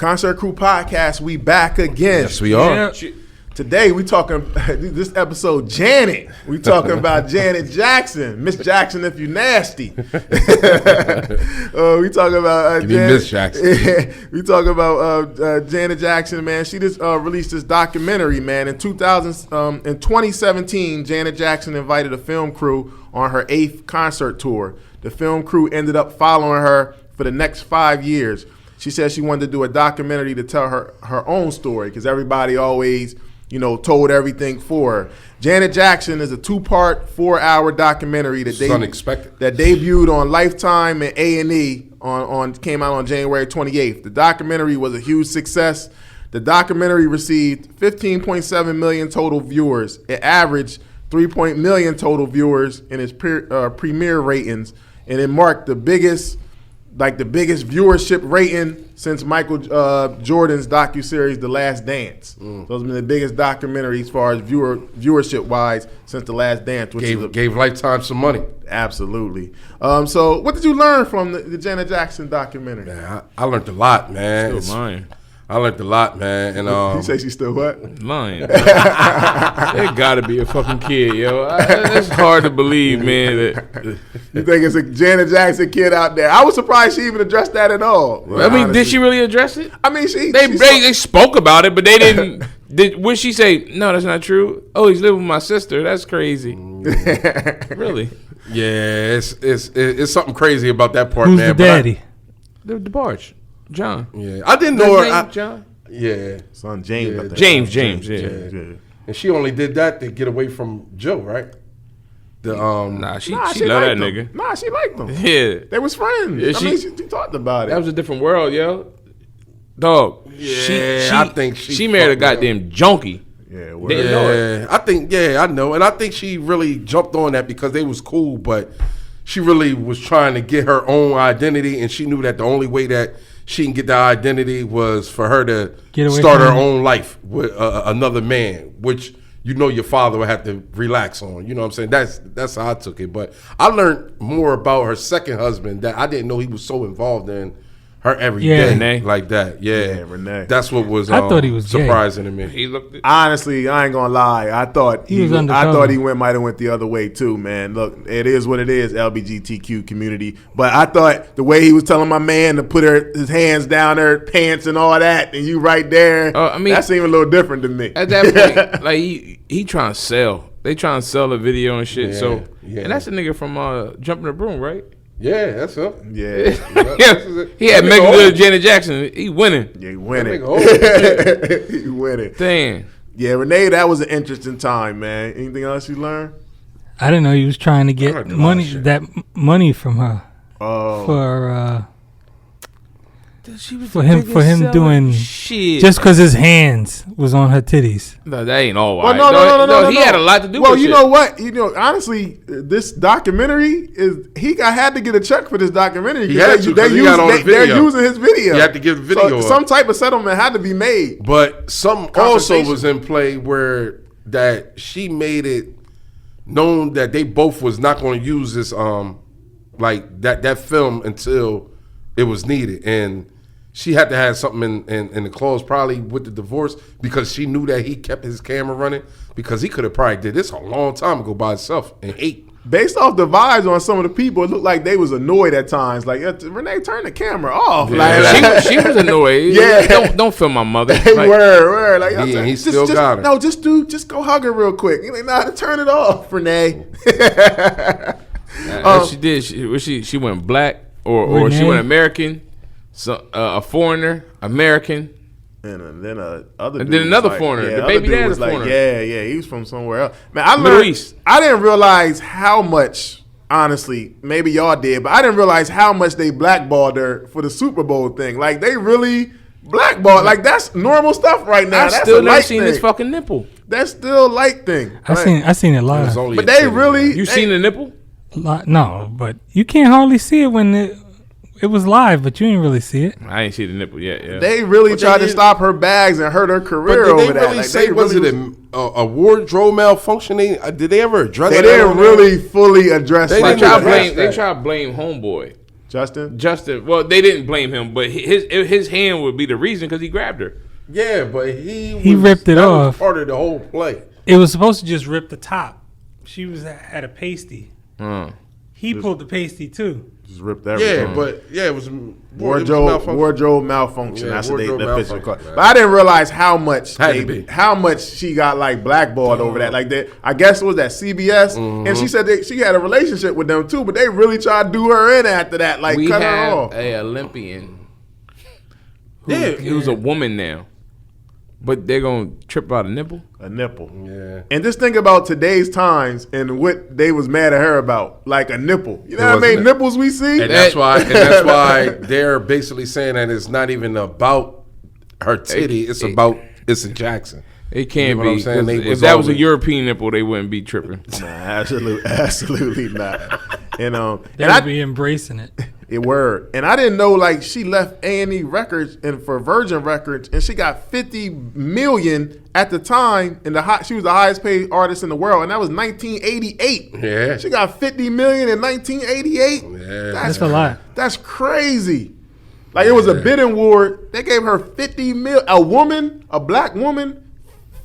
Concert Crew Podcast, we back again. Yes, we are. Yeah. Today we talking this episode Janet. We talking about Janet Jackson, Miss Jackson if you nasty. We talking about Miss Jackson. We talking about Janet Jackson, man. She just released this documentary, man. In 2017, Janet Jackson invited a film crew on her 8th concert tour. The film crew ended up following her for the next 5 years. She said she wanted to do a documentary to tell her own story because everybody always, told everything for her. Janet Jackson is a 2-part, 4-hour documentary that debuted on Lifetime and A&E came out on January 28th. The documentary was a huge success. The documentary received 15.7 million total viewers. It averaged 3 million total viewers in its premiere ratings, and it marked the biggest viewership rating since Michael Jordan's docuseries The Last Dance. Those have been the biggest documentary as far as viewership wise since The Last Dance. Which gave Lifetime some money. Absolutely. So what did you learn from the Janet Jackson documentary? Man, I learned a lot, man. Still lying. I learned a lot, man. And you say she's still what? Lying. There gotta be a fucking kid, yo. It's hard to believe, man. You think it's a Janet Jackson kid out there? I was surprised she even addressed that at all. I mean, did she really address it? I mean, they spoke about it, but they didn't. Would she say, no, that's not true? Oh, he's living with my sister. That's crazy. Really? Yeah, it's something crazy about that part, Who's man. Who's the daddy? The barge. John. Yeah, I didn't know her. John. Yeah, son James. Yeah. I think. James. Yeah. And she only did that to get away from Joe, right? She loved that nigga. Nah, she liked him. Yeah, they was friends. Yeah, she talked about it. That was a different world, yo. Dog. Yeah, I think she married a goddamn junkie. Yeah, didn't know it. I know, and I think she really jumped on that because they was cool, but she really was trying to get her own identity, and she knew that the only way that she can get that identity was for her to start her own life with another man, which your father would have to relax on. You know what I'm saying? That's how I took it. But I learned more about her second husband that I didn't know he was so involved in her every day Renee. Like that. Yeah, Renee. That's what was I thought he was surprising gay. to me. He looked. Honestly, I ain't gonna lie. I thought he might have went the other way too, man. Look, it is what it is, LGBTQ community. But I thought the way he was telling my man to put his hands down her pants and all that, and you right there, that seemed a little different to me. At that point, like he trying to sell. They trying to sell the video and shit. Yeah. And that's a nigga from Jumping the Broom, right? Yeah, that's him. Yeah. He had Megan Good, Janet Jackson. He winning. Yeah, he winning. He winning. Damn. Yeah, Renee, that was an interesting time, man. Anything else you learned? I didn't know he was trying to get money from her. Oh. For him doing shit just because his hands was on her titties. No, that ain't all right. Well, no. He had a lot to do with it. Well, you know what? Honestly, this documentary had to get a check for this documentary. They're using his video. You had to give the video. So some type of settlement had to be made. But some also was in play where that she made it known that they both was not going to use this like that film until it was needed, and she had to have something in the clause probably with the divorce because she knew that he kept his camera running because he could have probably did this a long time ago by himself and ate. Based off the vibes on some of the people, it looked like they was annoyed at times. Like, Renee, turn the camera off. Yeah. Like, she was annoyed. Yeah, don't film my mother. Word. Like, he still got her. No, just go hug her real quick. He's like, nah, turn it off, Renee. She did. She went black. Or she went American, a foreigner, American, and then another foreigner. The baby dad was foreigner. Yeah, he was from somewhere else. Man, Middle East. I didn't realize how much. Honestly, maybe y'all did, but I didn't realize how much they blackballed her for the Super Bowl thing. Like they really blackballed. Like that's normal stuff right now. I've still never seen this fucking nipple. That's still a light thing. I seen it live. But they really. You seen the nipple? No, but you can't hardly see it when it was live, but you didn't really see it. I ain't see the nipple yet. Yeah. They really tried to stop her bags and hurt her career over that. Did they really say was it a wardrobe malfunctioning? Did they ever address that? They didn't really fully address. They tried to blame Homeboy. Justin. Well, they didn't blame him, but his hand would be the reason because he grabbed her. Yeah, but he ripped it that off. Was part of the whole play. It was supposed to just rip the top. She had a pasty. He pulled the pasty too. Just ripped everything. Yeah, but it was wardrobe malfunction. Yeah, that's what they officially call it. right. But I didn't realize how much Had to be. she got like blackballed over that. Like that, I guess it was that CBS, and she said she had a relationship with them too, but they really tried to do her in after that, like We cut her have off. a Olympian. Yeah, Who's a woman now, but they're gonna trip out a nipple. A nipple. Yeah. And just think about today's times and what they was mad at her about, like a nipple. You know how many nipples we see? And that's why they're basically saying that it's not even about her titty. It's about Issa Jackson. It can't You know be. what I'm saying? If that was a European nipple, they wouldn't be tripping. Nah, absolutely not. And They would be embracing it. It word. And I didn't know like she left A&E Records and for Virgin Records, and she got $50 million at the time. And she was the highest paid artist in the world, and that was 1988. Yeah. She got $50 million in 1988. Yeah. That's a lot. That's crazy. Like it was a bidding war. They gave her $50 million. A black woman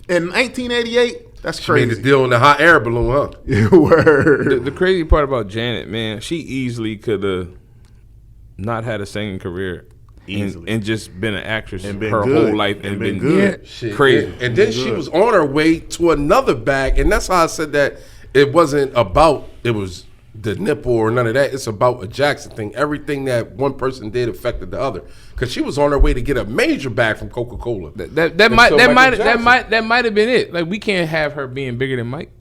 in 1988. That's crazy. Made a deal in the hot air balloon, huh? Word. The crazy part about Janet, man, she easily could have not had a singing career and just been an actress And been her good. whole life and been good. Shit. crazy. And then she was on her way to another bag, and that's how I said that it wasn't about it was the nipple or none of that. It's about a Jackson thing. Everything that one person did affected the other. Because she was on her way to get a major bag from Coca-Cola. That might have been it. Like we can't have her being bigger than Mike.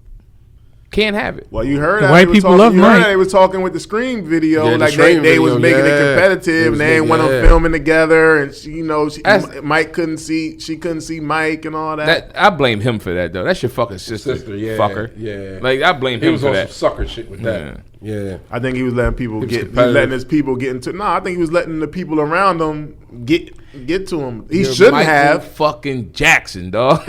Can't have it. Well, you heard The that. white people love Mike. They was talking with the Scream video, Yeah, the like Scream they was video, making it yeah. competitive, and they ain't want them Yeah. filming together, and Mike couldn't see Mike and all that. I blame him for that though. That's your fucking sister, Yeah, fucker. Yeah. Like I blame He him was for on that. some sucker shit with that. Yeah. I think he was letting people letting his people get into. No, I think he was letting the people around him get to him. He shouldn't Michael have. fucking Jackson, dog.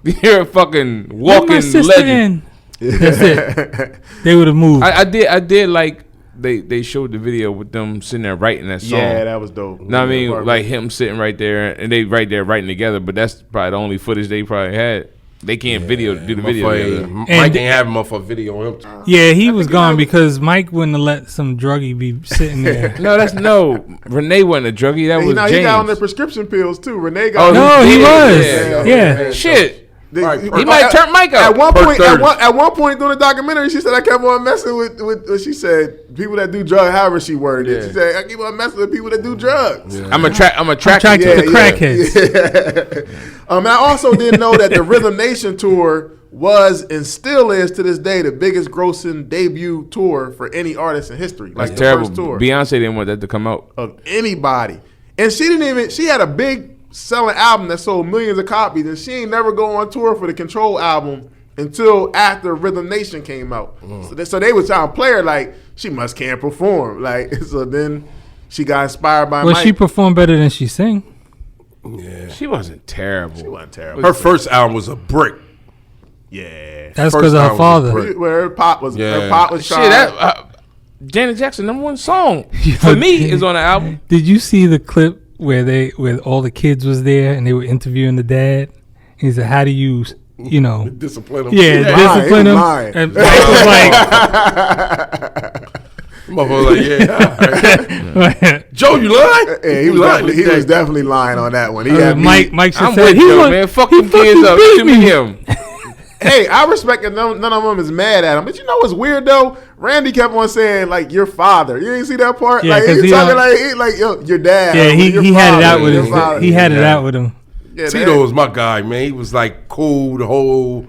You're a fucking Let walking my sister legend. in. That's it. They would have moved. I did like they showed the video with them sitting there writing that song. Yeah, that was dope. Know what I mean? Like him sitting right there and they right there writing together, but that's probably the only footage they probably had. They can't do the video together. Mike didn't have him for video on him. yeah, he was gone because Mike wouldn't have let some druggie be sitting there. No. Renee wasn't a druggie. That was he James. got on the prescription pills too. Renee got. No, he was. Yeah. Yeah. Shit. Right, He might turn Mike out. At one point during the documentary, she said I kept on messing with. She said people that do drugs. However she worded it, she said I keep on messing with people that do drugs. I'm attracted Attracted to crackheads. And I also didn't know that the Rhythm Nation tour was and still is to this day the biggest grossing debut tour for any artist in history. Like That's the terrible. first tour Beyonce didn't want that to come out. of anybody, and she had a big selling album that sold millions of copies, and she ain't never go on tour for the Control album until after Rhythm Nation came out. So they was trying to play her like she must can't perform. Like so then she got inspired by Well, Mike. she performed better than she sang. Yeah. She wasn't terrible. She wasn't terrible. Her first album was a brick. Yeah. That's First because of her album was father. great. Where her pop was Shit, trying. that Janet Jackson #1 song for me is on the album. Did you see the clip where all the kids was there and they were interviewing the dad? He said, "How do you Discipline him. discipline him?" lying. And Mike was Motherfucker, like, Joe, you lying? Yeah, he was definitely lying on that one. He had Mike should I'm say, with you, "He man. Fuck them fucking kids up. beat Give me him. Hey, I respect that none of them is mad at him. But you know what's weird though? Randy kept on saying like your father. You didn't see that part? Yeah, like 'cause he he talking don't- like yo, your dad. Yeah, your he had it father, out with your him. father. He had it out with him. Yeah, Tito was my guy, man. He was like cool. The whole.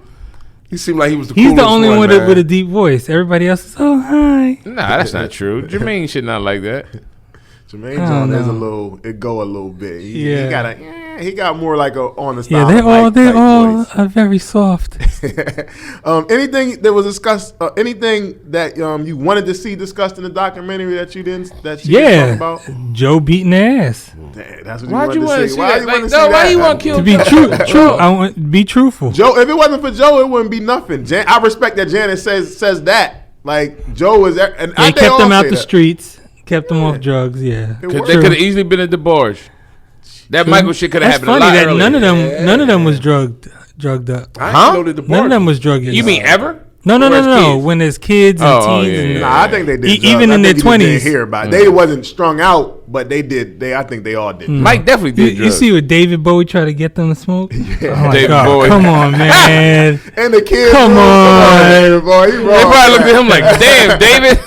He seemed like he was the. He's the coolest only one man. with a deep voice. Everybody else is, oh, hi. Nah, that's not true. Jermaine shit not like that. Jermaine I John don't is know. it go a little bit. Yeah. He got more like a on the Yeah, style. they're type all voice. are very soft. Anything that was discussed, anything that you wanted to see discussed in the documentary that you didn't Yeah, talk about? Joe beating their ass. Damn, that's what Why'd you you want wanted to to see see. Why that? you Like, want to see no, why that? you want to kill To be true, I want be truthful. Joe, if it wasn't for Joe, it wouldn't be nothing. I respect that Janet says that. Like Joe is, and They kept them out the streets. Kept them off drugs. Yeah, It They worked. could have easily been at the barge. That Michael shit could have That's happened a funny lot that earlier. none of them was drugged up. I know that the None of them was drug users. You mean ever? No. Or as kids? When there's kids and Oh, teens, yeah, and yeah. Nah, I think they did. Even drugs. in I their think you just didn't 20s. hear about it. They wasn't strung out, but they did. I think they all did. Mike definitely you, did you drugs. see what David Bowie tried to get them to smoke? Oh my David God! Bowie. Come on, man! And the kids, Come on. David boy, he They wrong, probably looked man. at him like, "Damn, David,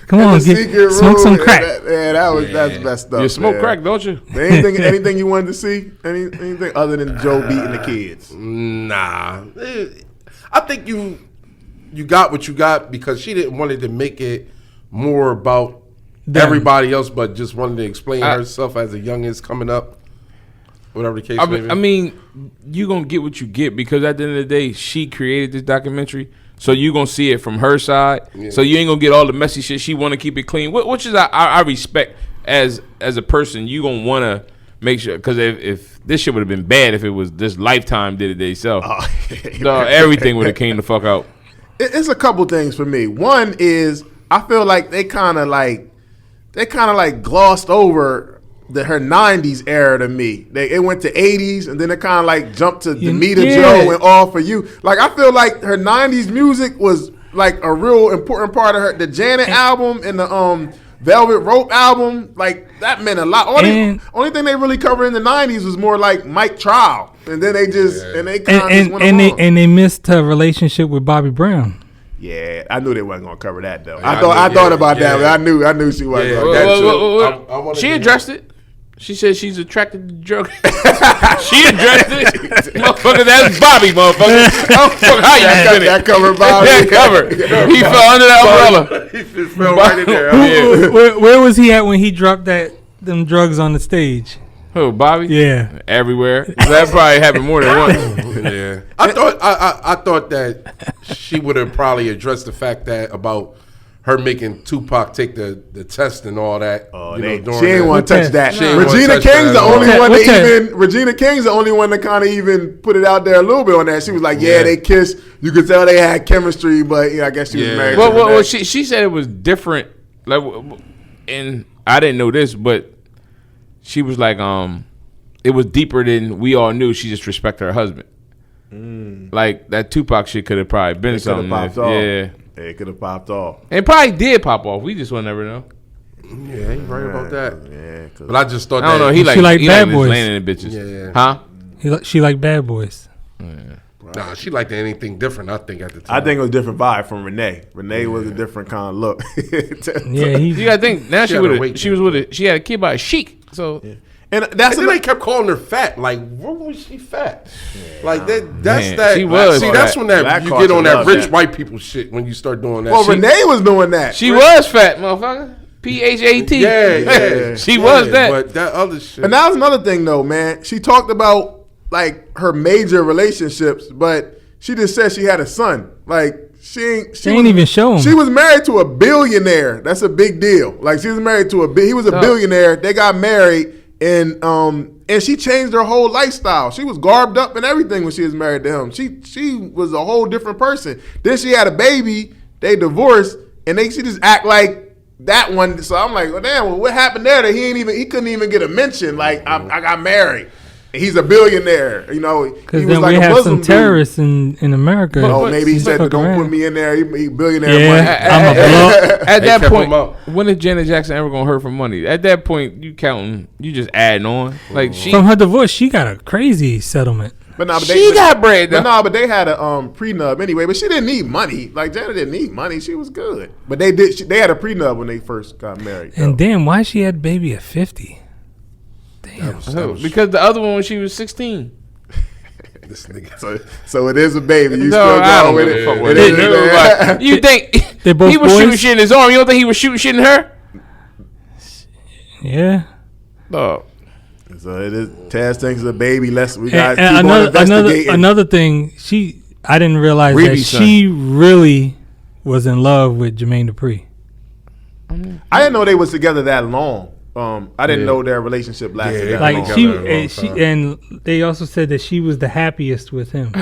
Come In on, the secret smoke room, some crack. That's messed up. you smoke man. crack, don't you?" Anything you wanted to see? Anything other than Joe beating the kids? Nah. I think you got what you got because she didn't wanted to make it more about Them. everybody else, but just wanted to explain herself as a youngest coming up. Whatever the case may be. I mean, you gonna get what you get because at the end of the day, she created this documentary, so you gonna see it from her side. Yeah. So you ain't gonna get all the messy shit. She want to keep it clean, which is I respect as a person. You gonna want to make sure because if this shit would have been bad if it was this Lifetime did it themselves, no, everything would have came the fuck out. It's a couple things for me. One is I feel like they kind of like glossed over her 90s era to me. It went to 80s and then it kind of like jumped to Demeter yeah. Joe and All For You. Like I feel like her 90s music was like a real important part of her. The Janet album and the Velvet Rope album, like that meant a lot. Only thing they really covered in the 90s was more like Mike Trial. And then they just and they kind of just went along. And they missed her relationship with Bobby Brown. Yeah, I knew they wasn't gonna cover that though. Yeah, I thought about yeah. that, but I knew she wasn't Yeah. gonna. Well, That shit. She addressed it. She said she's attracted to drugs. She addressed it. Motherfucker, that's Bobby, motherfucker. Fuck, how you spin it? That covered Bobby. That covered. He fell under that umbrella. He just fell right in there. Yeah. Where was he at when he dropped them drugs on the stage? Who, Bobby? Yeah. Everywhere. That probably happened more than once. Yeah, I thought that she would have probably addressed the fact that about her making Tupac take the test and all that. She during ain't that. want to touch that. She ain't wanna Regina touch King's that the at all. only one What that Regina King's the only one that kind of even put it out there a little bit on that. She was like, yeah, they kissed. You could tell they had chemistry, but I guess she was married. to Well, Renee. she said it was different. Like, and I didn't know this, but she was like, it was deeper than we all knew. She just respected her husband. Like that Tupac shit could have probably been It coulda something. popped If, off. yeah, It could have popped off. it probably did pop off. We just will never know. Yeah, you right about that. Yeah, 'cause But I just thought I don't know. that He She like like he bad like boys. landing in bitches. Yeah. Huh? She liked Bad Boys. nah, she liked anything different. I think at the time. I think it was a different vibe from Renee. Renee was a different kind of look. Yeah, You gotta think now She she had would a have. weight She was with it. She had a kid by a Sheik. So and that's And then another, they kept calling her fat. Like, what was she fat? Like that's Man, that. she was See, that's fat. when that Black you culture get on that love rich that. white people shit when you start doing that. well, She- Renee was doing that. she was fat, motherfucker. PHAT. Yeah. She was that. But that other shit. And that was another thing, though, man. She talked about like her major relationships, but she just said she had a son. Like she ain't even show him. She was married to a billionaire. That's a big deal. Like she was married to he was a billionaire. They got married, and she changed her whole lifestyle. She was garbed up and everything when she was married to him. She was a whole different person. Then she had a baby. They divorced, and she just act like that one. So I'm like, well, damn, well, what happened there that he couldn't even get a mention? Like I got married. He's a billionaire, you know. Because He was then like we a have Muslim some dude. terrorists in America. Oh, maybe he Just said, fuck "Don't around. put me in there." He billionaire Yeah, money. I'm a blow. At They that kept point, him up. when is Janet Jackson ever gonna hurt for money? At that point, you counting, you just adding on. Like she, From her divorce, she got a crazy settlement. But nah, but she got bread. But Though. but they had a prenup anyway. But she didn't need money. Like Janet didn't need money. She was good. But they did. They had a prenup when they first got married. And though. damn, why she had baby at 50? Damn. Because the other one when she was 16. This nigga. So it is a baby. You No, still I going don't with give it? a fuck It what is it a is. baby. You think They both he was boys? shooting shit in his arm? You don't think he was shooting shit in her? Yeah. No. So it is. Taz thinks it's a baby. We got to keep And on investigating. another thing, I didn't realize Reeves' that son. she really was in love with Jermaine Dupri. I didn't know they was together that long. I didn't know their relationship lasted Yeah, that Like long. together a long time. and they also said that she was the happiest with him.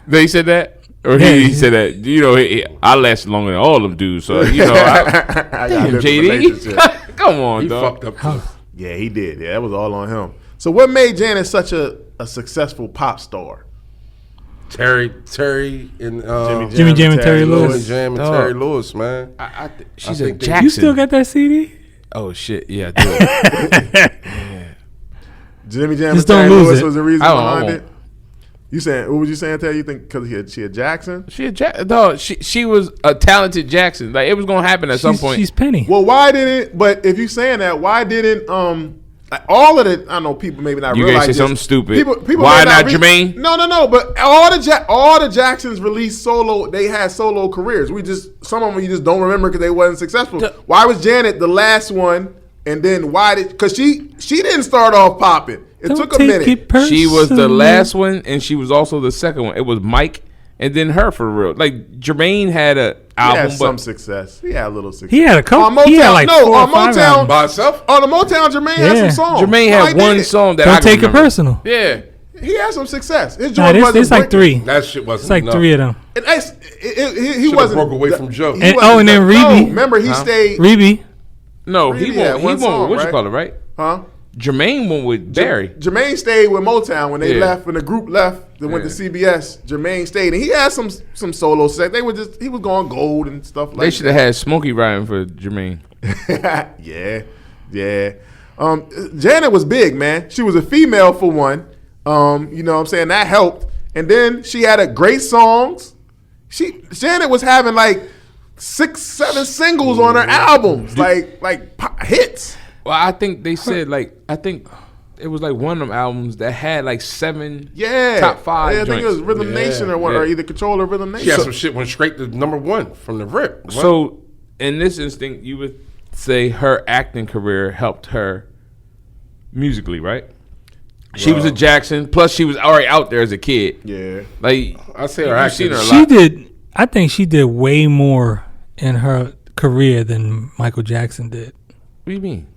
They said that? Or he said that, you know, I lasted longer than all of them dudes. So, you know, damn, JD. Come on, He dog. fucked up too. Yeah, he did. Yeah, that was all on him. So what made Janet such a successful pop star? Terry and Jimmy Jam and Terry Lewis. Jimmy Jam and Terry Lewis, man. She's I a think Jackson. You still got that CD? Oh, shit. Yeah, I do. Jimmy Jam Just and Terry don't lose Lewis it. was the reason I behind won't. it. You saying? What was you saying, Terry? You think because she a Jackson? She was a talented Jackson. Like, it was going to happen at some point. She's Penny. Well, why didn't? But if you saying that, why didn't like all of the? I know people maybe not You realize gonna say this. something stupid. People Why may not re- Jermaine? No. But all the Jacksons released solo. They had solo careers. Some of them you just don't remember because they wasn't successful. Why was Janet the last one? And then why did? Because she didn't start off popping. It Don't took a take minute. it She was the personal. last one, and she was also the second one. It was Mike, and then her for real. Like, Jermaine had a He album, had some but success. He had a little success. He had a couple. On Motown, He had like no, 4 or on 5 Motown, albums. By itself? on the Motown, Jermaine had Yeah. some songs. Jermaine No, had he one did. song that I Don't can take it remember. personal. Yeah. He had some success. His Nah, joint wasn't it's like breaking. 3. That shit wasn't It's like enough. 3 of them. He Should've wasn't broke away from Joe. he And- wasn't and then no, Reby. remember he stayed. Reby. No, Really he had won. one He won. song, What you right? call it, right? Huh? Jermaine won with Barry. Jermaine stayed with Motown when they Yeah. left. When the group left, they went to CBS. Jermaine stayed, and he had some solo set. They were he was going gold and stuff They like should have had Smokey riding for Jermaine. that. yeah. Janet was big, man. She was a female for one. You know what I'm saying? That helped. And then she had a great songs. Janet was having like 6, 7 singles on her albums, like hits. Well, I think they said, like, I think it was like one of them albums that had like 7 top 5 Yeah, I think it was joints. Rhythm Nation or either Control or Rhythm Nation. She had some shit went straight to #1 from the rip. What? So, in this instinct, you would say her acting career helped her musically, right? She was a Jackson. Plus, she was already out there as a kid. Yeah. Like, I say her you've acting. seen her a She lot. did. I think she did way more in her career than Michael Jackson did. What do you mean?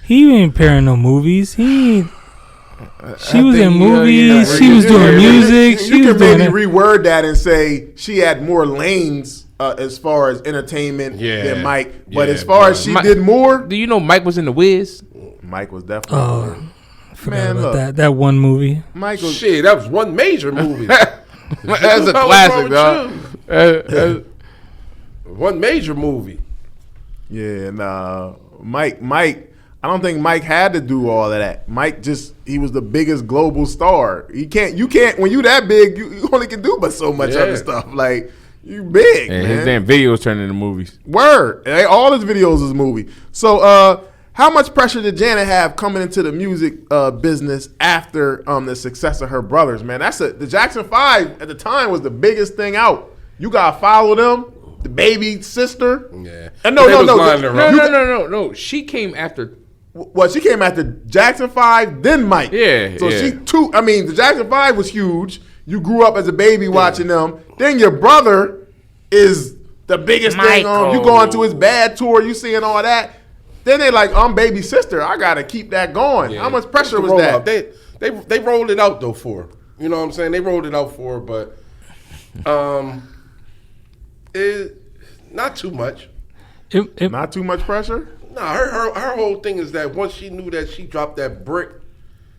He ain't pairing no movies. He ain't. She was in think, movies. yeah, She was doing Yeah, music. You She was can doing maybe it. reword that and say she had more lanes as far as entertainment Yeah. than Mike. But Yeah, as far as she Mike- did more, Do you know Mike was in The Wiz? Mike was definitely. Oh, forgot Man, about look. that one movie. Mike was. Shit, that was one major movie. That's a What's classic, wrong with dog. One major movie. Yeah, nah. Mike. I don't think Mike had to do all of that. Mike he was the biggest global star. You can't when you that big, you only can do but so much Yeah. other stuff. Like you big, And man. his damn videos turned into movies. Word. All his videos is movie. So how much pressure did Janet have coming into the music business after the success of her brothers, man? The Jackson 5 at the time was the biggest thing out. You gotta follow them. The baby sister. Yeah. And They was no. lining her up. No. She came after. Well, she came after Jackson 5, then Mike. Yeah, So yeah. the Jackson 5 was huge. You grew up as a baby watching them. Then your brother is the biggest thing on. You going to his bad tour, you seeing all that. Then they like, I'm baby sister. I gotta keep that going. Yeah. How much pressure was Roll that? out. They rolled it out though for her. You know what I'm saying? They rolled it out for her, but not too much. Not too much pressure? Nah, her whole thing is that once she knew that she dropped that brick,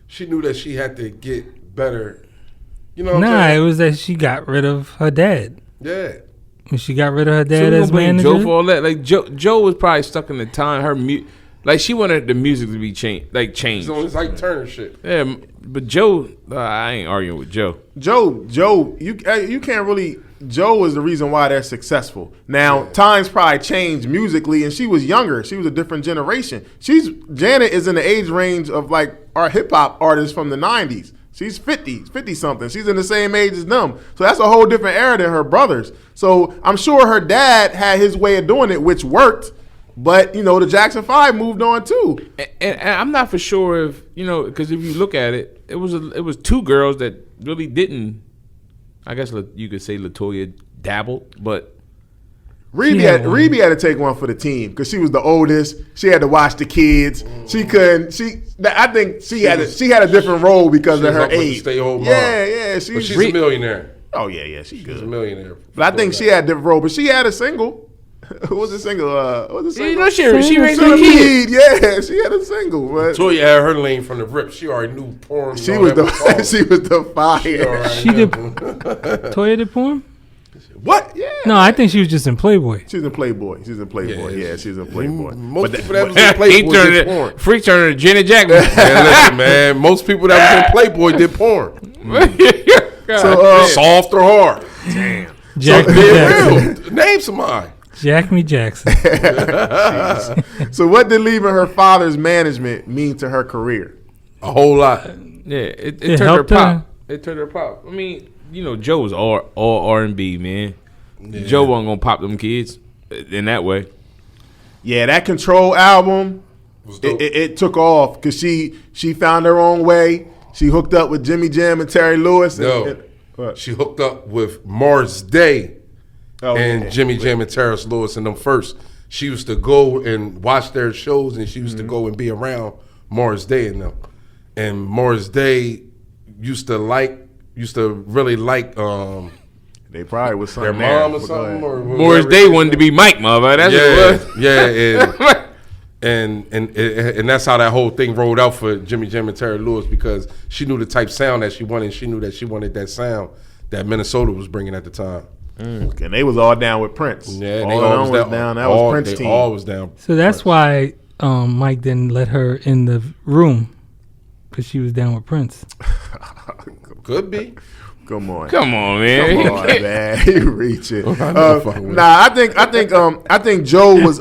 she knew that she had to get better. You know what I'm Nah, saying? it was that she got rid of her dad. Yeah. When she got rid of her So dad we as gonna blame manager. Joe for all that. Like Joe was probably stuck in the time. Like she wanted the music to be changed. So it's like Turner shit. Yeah, but Joe, I ain't arguing with Joe. Joe, you can't really. Joe is the reason why they're successful. Now times probably changed musically, and she was younger. She was a different generation. Janet is in the age range of like our hip hop artists from the '90s. She's 50 something. She's in the same age as them. So that's a whole different era than her brothers. So I'm sure her dad had his way of doing it, which worked. But, the Jackson 5 moved on too. And I'm not for sure if, because if you look at it, it was 2 girls that really didn't, I guess you could say LaToya dabbled, but Reby had to take one for the team because she was the oldest. She had to watch the kids. She couldn't. She had a different role because of her age. Stay home. Yeah. But she's a millionaire. Oh yeah, she She's good. a millionaire. But I think she had different role. But she had a single. Who was a single? What was a single? You know, she raised her Cindy kid. Mead, yeah, she had a single. But Toya had her lane from the rip. She already knew porn. she was the she was the fire. She did. Toya did porn? What? Yeah. No, I think she was just in Playboy. She's in Playboy. She's in Playboy. Yeah, she's in Playboy. Most But people that was He in Playboy turned did it, porn. Freak turned to Janet Jackson. Man, listen, man. Most people that was in Playboy did porn. So, Soft or hard. Jack me Be Jackson. real. Name somebody. Jack me Jackson. so what did leaving her father's management mean to her career? A whole lot. Yeah, it It turned her helped her. pop. It turned her pop. I mean, you know, Joe was all R&B, man. Joe wasn't gonna pop them kids in that way. Yeah, that Control album, Was dope. it took off because she found her own way. She hooked up with Jimmy Jam and Terry Lewis. No. She hooked up with Morris Day and yeah. Jimmy Jam and Terrence Lewis and them first. She used to go and watch their shows, and she used to go and be around Morris Day and them. And Morris Day used to really like They probably was their something mom there, or but go something. ahead. Or Morris whatever. Day wanted to be Mike, motherfucker. That's what it was. And that's how that whole thing rolled out for Jimmy Jam and Terry Lewis, because she knew the type sound that she wanted. And she knew that she wanted that sound that Minnesota was bringing at the time. And they was all down with Prince. Yeah, all of them was down. That was Prince they team. all was down. So that's why Mike didn't let her in the room, because she was down with Prince. Could be. Come on. Come on, man. Come on, man. You reach it. I know fucking with I think Joe was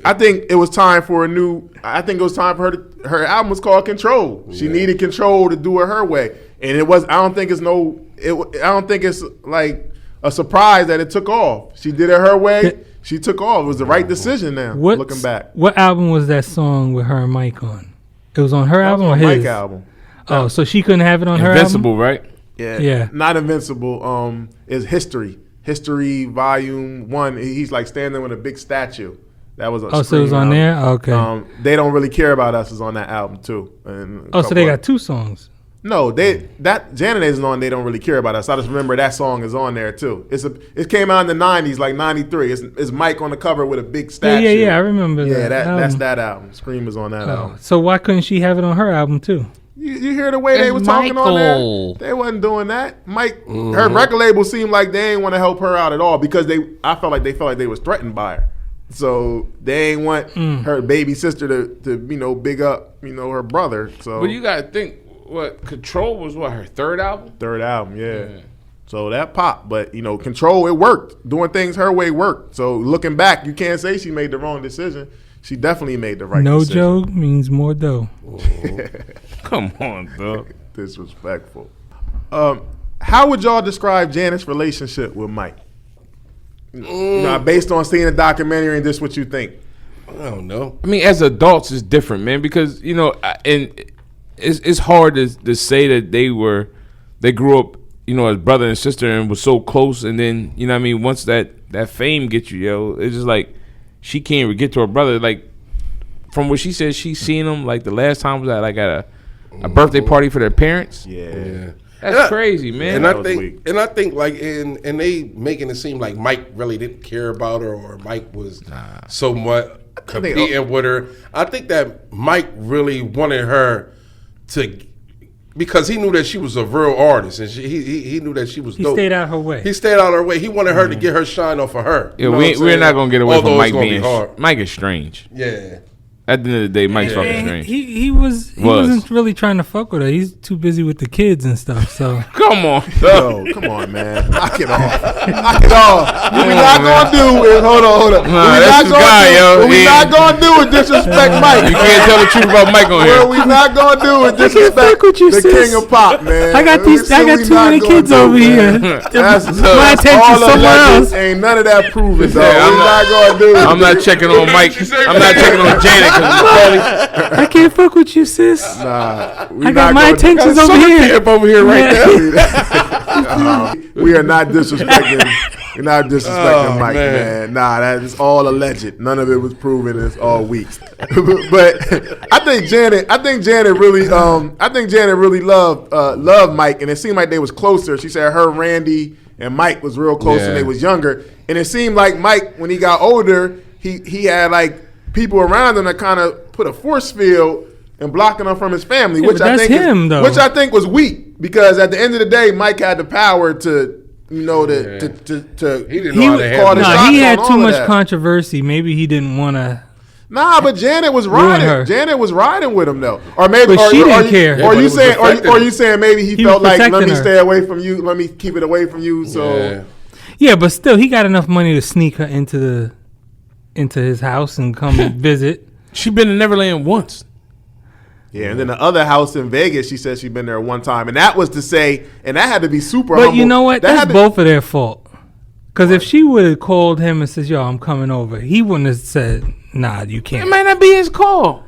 I think it was time for her album was called Control. She needed control to do it her way. And I don't think it's like a surprise that it took off. She did it her way. She took off. It was the right decision now, looking back. What album was that song with her and Mike on? It was on her album or his? Mike album. Oh, so she couldn't have it on her Invincible, album? right? Yeah. Not Invincible. Is History. History Volume 1. He's like standing with a big statue. That was a so it was Scream on album. there? Okay. They Don't Really Care About Us is on that album too. And So they got two songs. No, that Janet is on They Don't Really Care About Us. I just remember that song is on there too. It came out in the 90s, like 93. It's Mike on the cover with a big statue. Yeah, I remember that. That's that album. Scream is on that album. So why couldn't she have it on her album too? You hear the way they were talking on there? They wasn't doing that. Mike, her record label seemed like they ain't want to help her out at all because I felt like they was threatened by her. So they ain't want her baby sister to big up her brother. So But you gotta think, what Control was her third album? third album, yeah. So that popped, but Control, it worked. Doing things her way worked. So looking back, you can't say she made the wrong decision. She definitely made the right decision. No Joe means more dough. Come on, bro. Disrespectful. How would y'all describe Janet's relationship with Mike? Based on seeing the documentary and this, what you think? I don't know. I mean, as adults, it's different, man, because and it's hard to say that they grew up, as brother and sister and was so close, and then once that fame gets you, it's just like she can't even get to her brother. Like from what she said, she's seen him like the last time was at a birthday party for their parents. Yeah. That's crazy, man. And I think like and they making it seem like Mike really didn't care about her, or Mike was somewhat competing with her. I think that Mike really wanted her to, because he knew that she was a real artist, and he knew that she was dope. He stayed out her way. He stayed out her way. He wanted her to get her shine off of her. Yeah, we're not gonna get away Although from it's Mike gonna be being hard. Mike is strange. Yeah. At the end of the day, Mike's fucking And strange. he wasn't really trying to fuck with her. He's too busy with the kids and stuff. So Come on, Yo, come on, man. Knock it off. Knock it off. What we not going to do is, hold on. Nah, that's his guy, yo. What we Yeah. not going to do is disrespect Mike. You can't tell the truth about Mike on What here. we not going to do is disrespect fuck with you, the sis. king of pop, man. I got We too not many gonna kids do, over man. here. That's My attention's all of somewhere that else. Ain't none of that proven, though. Yeah, We not going to do it. I'm not checking on Mike. I'm not checking on Janet because I can't fuck with you, sis. Nah, we I not got my gonna- attentions over Summer here. camp over here right now. We are not disrespecting You're not disrespecting Mike, man. man. Nah, that is all alleged. None of it was proven. It's all weak. But I think Janet really loved Mike, and it seemed like they was closer. She said her, Randy, and Mike was real close when they was younger, and it seemed like Mike, when he got older, he had like people around him that kind of put a force field and blocking him from his family, which I think was weak, because at the end of the day, Mike had the power to. You know, he didn't know how to handle it. He had too much controversy. Maybe he didn't want to. Nah, but Janet was riding. Janet was riding with him though, or maybe she didn't care. Or you saying maybe he felt like, let me stay away from you, let me keep it away from you. So yeah, but still, he got enough money to sneak her into his house and come visit. She been to Neverland once. Yeah, and then the other house in Vegas, she said she'd been there one time, and that was to say, and that had to be super humble. But you know what? That's both of their fault. Because if she would have called him and said, "Yo, I'm coming over," he wouldn't have said, "Nah, you can't." It might not be his call.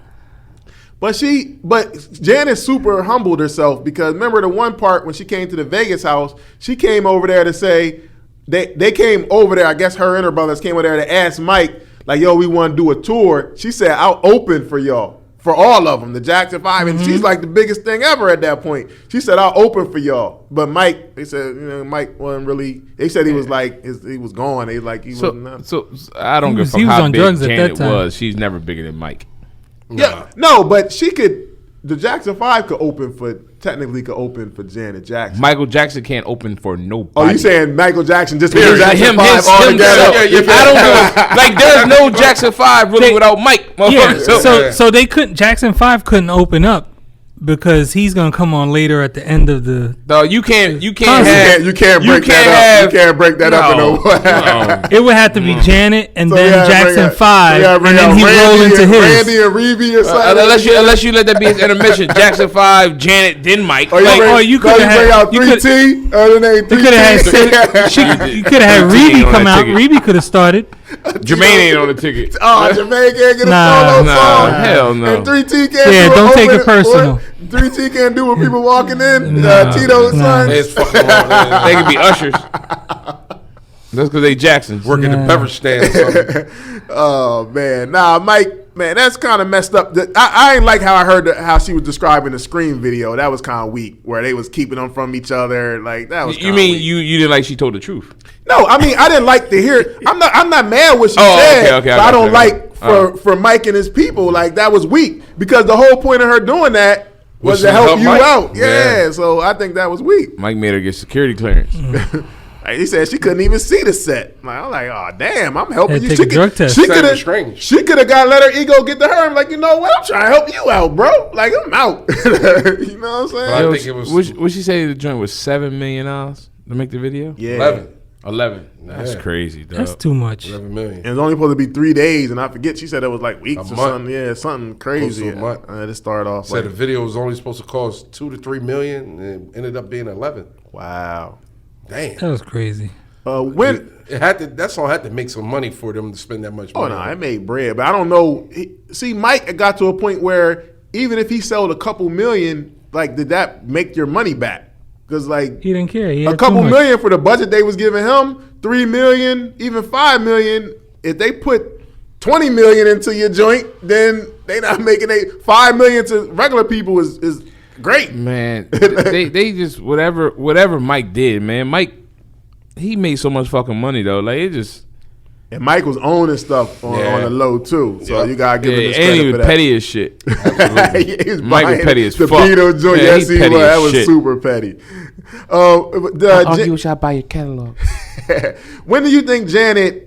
But Janet super humbled herself, because remember the one part when she came to the Vegas house, she came over there to say they came over there. I guess her and her brothers came over there to ask Mike, like, "Yo, we want to do a tour." She said, "I'll open for y'all." For all of them, the Jackson 5, and she's like the biggest thing ever at that point. She said, "I'll open for y'all." But Mike, they said, Mike wasn't really. They said he was like he was gone. They like he wasn't. So I don't give a fuck how big Janet was. She's never bigger than Mike. Yeah, no, but she could. The Jackson 5 technically could open for Janet Jackson. Michael Jackson can't open for nobody. Oh, you saying Michael Jackson just him, Jackson 5 all together? I don't like. There's no Jackson 5 really without Mike. Yeah, so they couldn't. Jackson 5 couldn't open up because he's gonna come on later at the end of the. No, you can't break that up in no way. It would have to be Janet and then Jackson 5, and then he roll into his. Randy and Reeve or something. Unless you let that be his intermission. Jackson 5, Janet, then Mike. Or you could have had 3T. You could have had Reeve come out. Reeve could have started. Jermaine ain't on the ticket. Oh, Jermaine can't get a solo song. Hell no. And 3T can't. Yeah, don't take it personal. 3T can't do what people walking in. Tito's son. It's fucking wrong. They could be ushers. That's because they Jacksons. Working the beverage stand or something. Oh, man. Nah, Mike, man, that's kind of messed up. I ain't like how I heard how she was describing the Scream video. That was kind of weak, where they was keeping them from each other. Like, that was. You mean you didn't like she told the truth? No, I mean I didn't like to hear it. I'm not mad what she said. Okay, but I don't like for Mike and his people. Like, that was weak, because the whole point of her doing that was to help you out. Yeah, so I think that was weak. Mike made her get security clearance. Like, he said she couldn't even see the set. Like, I'm like, oh damn, I'm helping you. Take a drug test. She could have let her ego get to her. I'm like, you know what? I'm trying to help you out, bro. Like, I'm out. You know what I'm saying? But I think it was. What she say? The joint was $7 million to make the video. Yeah, 11. That's crazy, dog. That's too much. 11 million. And it's only supposed to be 3 days, and I forget, she said it was like weeks or something. Yeah, something crazy. To start off. Said the video was only supposed to cost 2 to 3 million, and it ended up being 11. Wow. Damn. That was crazy. When it had to, that song had to make some money for them to spend that much money. Oh no, it made bread, but I don't know. See, Mike got to a point where even if he sold a couple million, like, did that make your money back? Because like, he didn't care. He a couple million for the budget they was giving him, 3 million, even 5 million. If they put 20 million into your joint, then they not making 5 million to regular people is great. Man, they just whatever Mike did, man. Mike, he made so much fucking money though. Like, it just. And Mike was owning stuff on the low too, so you gotta give him his credit credit for for that. that. Petty as shit. Absolutely. Mike was petty as the fuck. Beatles joint, Yeah, yes, he was. That was super petty. I'll argue with y'all buy your catalog. When do you think Janet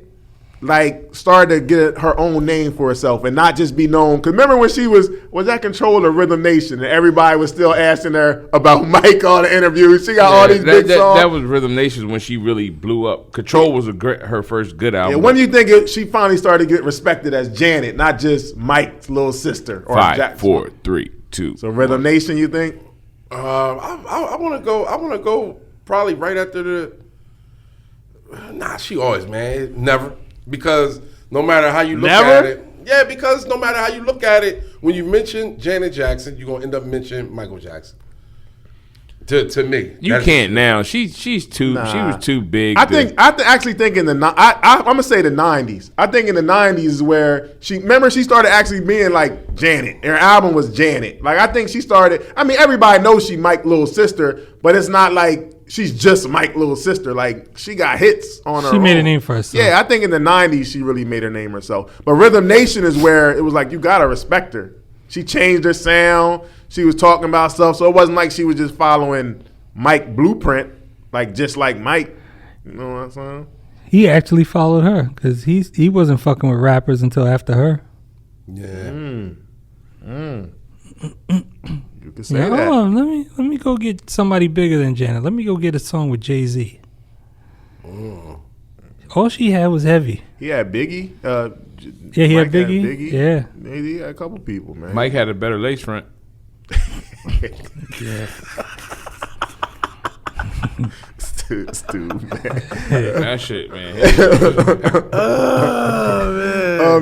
like started to get her own name for herself and not just be known? Because remember when she was at Control of Rhythm Nation and everybody was still asking her about Mike on the interview. She got all these big songs. That was Rhythm Nation when she really blew up. Control was her first good album. Yeah, when do you think she finally started to get respected as Janet, not just Mike's little sister? Or 5, 4, 3, 2. So Rhythm Nation, you think? I want to go probably right after the. Nah, she always, man, never. Because no matter how you look at it. Yeah, because no matter how you look at it, when you mention Janet Jackson, you're going to end up mentioning Michael Jackson. To me, You can't now. She's too. Nah. She was too big. Actually think in the I'm gonna say the 90s. I think in the 90s is where she started actually being like Janet. Her album was Janet. Like I think she started. I mean, everybody knows she Mike's little sister, but it's not like she's just Mike's little sister. Like she got hits on her. She made own. a name for herself. Yeah, I think in the 90s she really made her name herself. But Rhythm Nation is where it was like you gotta respect her. She changed her sound. She was talking about stuff, so it wasn't like she was just following Mike blueprint, like just like Mike. You know what I'm saying? He actually followed her because he wasn't fucking with rappers until after her. Yeah. You can say Yeah, that. oh, let me go get somebody bigger than Janet. Let me go get a song with Jay-Z. All she had was Heavy. He had Biggie. Yeah, he had Mike Biggie. Yeah. He had a couple people, man. Mike had a better lace front. Yeah. Stu, man. That shit, man.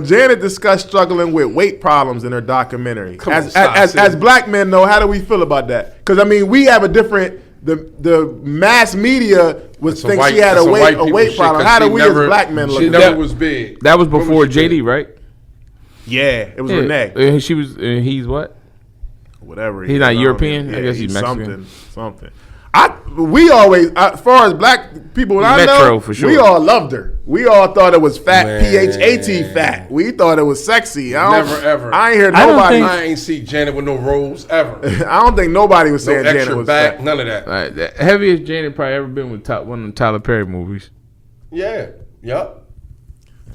Janet discussed struggling with weight problems in her documentary. Come on, As black men, though, how do we feel about that? Because I mean, we have a different. The mass media would think she had a weight problem. How do we as black men look She at never that? was big. That was before JD, right? Yeah, it was Renee. She was. He's what? Whatever. He's not European? Yeah, I guess he's Mexican. Something. We always, as far as black people that I Metro, know, for sure. we all loved her. We all thought it was fat, Man. P-H-A-T fat. We thought it was sexy. Never, ever. I ain't hear I don't nobody. think- I ain't see Janet with no rolls ever. I don't think nobody was No saying Janet extra was back, fat. none of that. All right, the heaviest Janet probably ever been with one of the Tyler Perry movies. Yeah. Yup.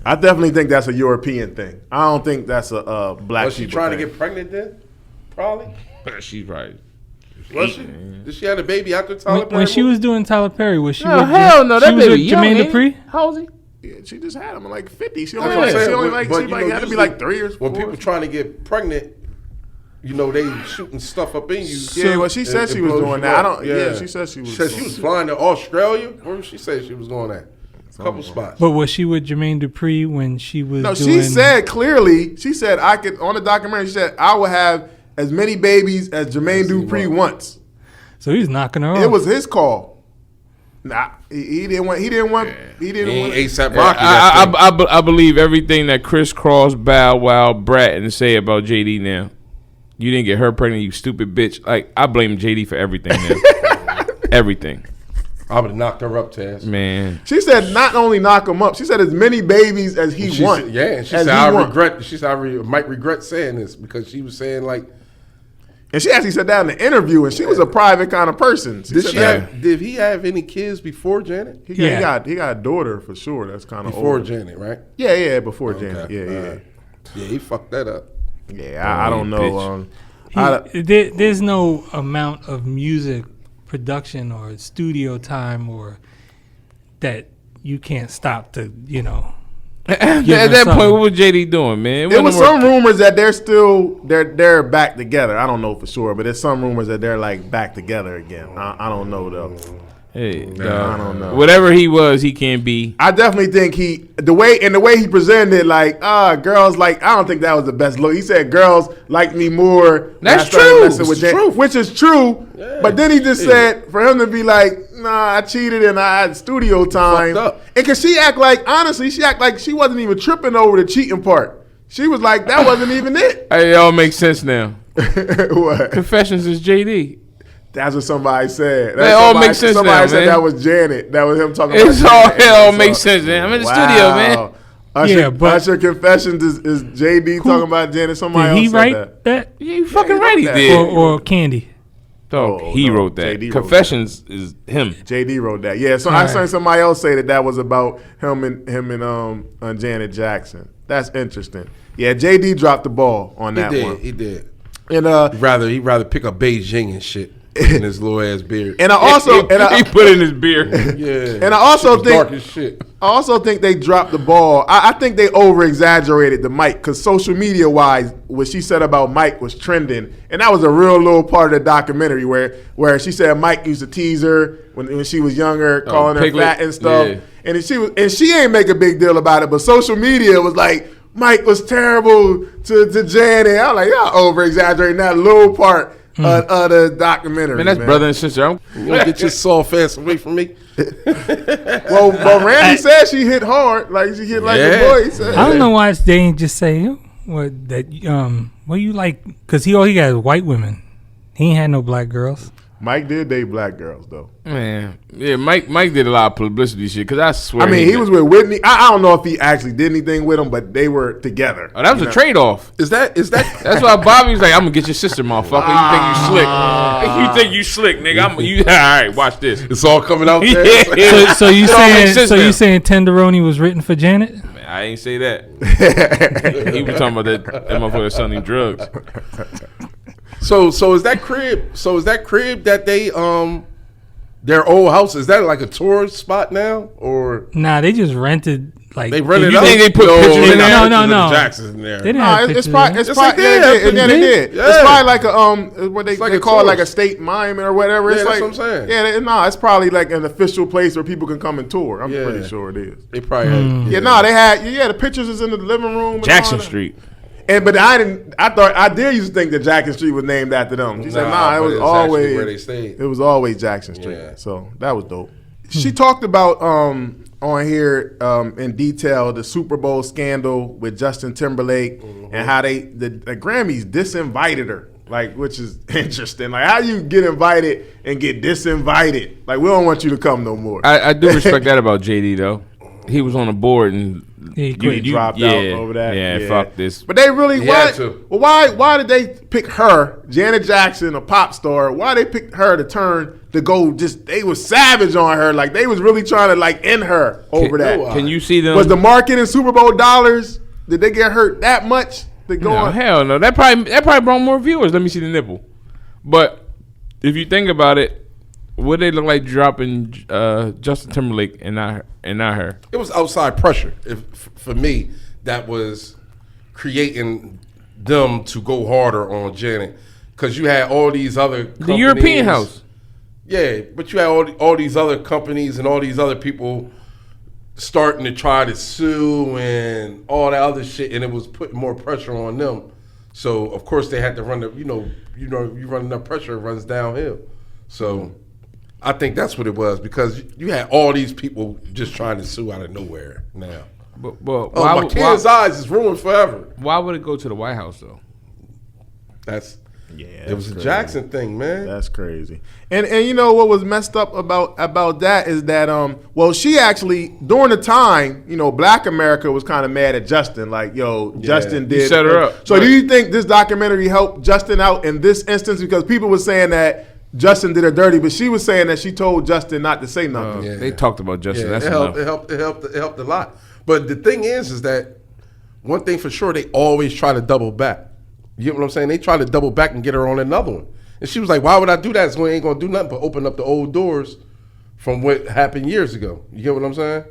I definitely think that's a European thing. I don't think that's a black Was she people trying to thing. get pregnant then? Probably. She's right. Was she? Did she have a baby after Tyler Perry? When she was doing Tyler Perry, was she? No, with hell no. She That was baby with young, Jermaine ain't he? Dupri. How old is he? Yeah, she just had him like 50. She That's only, what I'm like, saying. she only But, like, you she know, like had to be usually like 3 years. When 4 people trying to get pregnant, you know, they shooting stuff up in you. Yeah, well, she said It she was blows doing you that. I up. don't. Yeah, she said she was. Said she was flying to Australia. Where did she say she was going at? A couple spots. But was she with Jermaine Dupri when she was? No, doing, she said clearly. She said I could on the documentary. She said I would have as many babies as Jermaine Dupri wants. So he's knocking her off. It was his call. Nah, he didn't want. He didn't want. He didn't want. ASAP Rocky. I believe everything that Chris Cross, Bow Wow, Bratton say about JD now. You didn't get her pregnant, you stupid bitch. Like, I blame JD for everything now. Everything. I would have knocked her up, Taz. Man. She said not only knock him up. She said as many babies as he She wants. said, yeah, and she as said he I want. regret. She said I might regret saying this because she was saying like, And she actually said that in the interview. And she was a private kind of person. did he have any kids before Janet? He Yeah. got a daughter for sure. That's kind of Before old. Janet, right? Yeah, before Janet. Yeah, All yeah. right. Yeah, he fucked that up. Yeah, I don't know. There's no amount of music production or studio time or that you can't stop to, At her that something. point, what was JD doing, man? There was some rumors that they're back together. I don't know for sure, but there's some rumors that they're like back together again. I don't know though. Hey, I don't know. Whatever he was, he can't be. I definitely think the way he presented it, like girls like I don't think that was the best look. He said girls like me more. when That's I started true. messing with It's Jan-" true. which is true. Yeah. But then he just said for him to be like, nah, I cheated and I had studio time. Fucked up. And cause she act like she wasn't even tripping over the cheating part. She was like that wasn't even it. Hey, it all makes sense now. What? Confessions is JD. That's what somebody said. That all makes sense Somebody now, said man. that was Janet. That was him talking It about all Janet. makes sense, man. I'm in the studio, man. Usher, Yeah, but- Usher Confessions is JD talking about Janet. Somebody Did he else said write that? Yeah, you fucking he right, he wrote did. Or Candy? Dog, Oh, he no, wrote that. JD wrote Confessions is him. JD wrote that. Yeah, so I All right. seen somebody else say that was about him and Janet Jackson. That's interesting. Yeah, JD dropped the ball on that one. He did. And He'd rather pick up Beijing and shit in his little ass beard. and I also he put in his beer. Yeah. and I also Shit was dark think as shit. I also think they dropped the ball. I think they over exaggerated the Mike because social media wise, what she said about Mike was trending, and that was a real little part of the documentary where she said Mike used to tease her when she was younger, calling her Piglet. fat and stuff, Yeah. and she ain't make a big deal about it, but social media was like Mike was terrible to Janet. I'm like y'all over exaggerating that little part. of the documentary. Man, that's brother and sister. You want to get your soft ass away from me? Well, Randy said she hit hard, like she hit like a boy. He said. I don't know why they ain't just say what that what you like, because all he got is white women. He ain't had no black girls. Mike did date black girls though. Man, yeah, Mike did a lot of publicity shit. Cause I swear, I mean, he was with Whitney. I don't know if he actually did anything with them, but they were together. Oh, that was a trade off. Is that? That's why Bobby was like, "I'm gonna get your sister, motherfucker. You think you slick? Nigga, all right, watch this. It's all coming out there. Yeah. So you saying Tenderoni was written for Janet? Man, I ain't say that. He was talking about that motherfucker selling drugs. So is that crib? So is that crib that they their old house? Is that like a tourist spot now, or Nah, they just rented. Like they rented You out? think they put pictures in there? No. Jackson's in there. They didn't No, have it's pictures probably, of it's Yes, probably, they did. yeah, they did. Yeah. It's probably like a what they, like they a call it, like a tourist. state monument or whatever. Yeah, It's that's like, what I'm saying. Yeah, it's probably like an official place where people can come and tour. I'm Yeah. pretty sure it is. They probably They had the pictures is in the living room. And Jackson all that. Street. But I did used to think that Jackson Street was named after them. She said, Nah, it but was it's always actually where they stayed. It was always Jackson Street. Yeah. So that was dope. She talked about on here in detail the Super Bowl scandal with Justin Timberlake and how the Grammys disinvited her. Like, which is interesting. Like, how you get invited and get disinvited? Like, we don't want you to come no more. I do respect that about JD though. He was on the board and he quit. Dropped out over that. Yeah, fuck this. But they really He had to. why did they pick her, Janet Jackson, a pop star? Why they picked her to go? Just they was savage on her, like they was really trying to like end her over that. Can you see them? Was the marketing Super Bowl dollars? Did they get hurt that much? To go No, on? hell no. That probably brought more viewers. Let me see the nipple. But if you think about it, would they look like dropping Justin Timberlake and not her? It was outside pressure. For me, that was creating them to go harder on Janet, because you had all these other companies. The European house. Yeah, but you had all these other companies and all these other people starting to try to sue and all that other shit, and it was putting more pressure on them. So of course they had to run the you run enough pressure, it runs downhill. So I think that's what it was, because you had all these people just trying to sue out of nowhere now. But My kid's eyes is ruined forever. Why would it go to the White House though? It was a Jackson thing, man. That's crazy. And you know what was messed up about that is that she actually during the time, Black America was kind of mad at Justin, like, Justin did set her up. So do you think this documentary helped Justin out in this instance? Because people were saying that Justin did her dirty, but she was saying that she told Justin not to say nothing. They talked about Justin. Yeah, That's it enough. helped. It helped a lot. But the thing is that one thing for sure, they always try to double back. You get what I'm saying? They try to double back and get her on another one. And she was like, why would I do that? It's ain't going to do nothing but open up the old doors from what happened years ago. You get what I'm saying?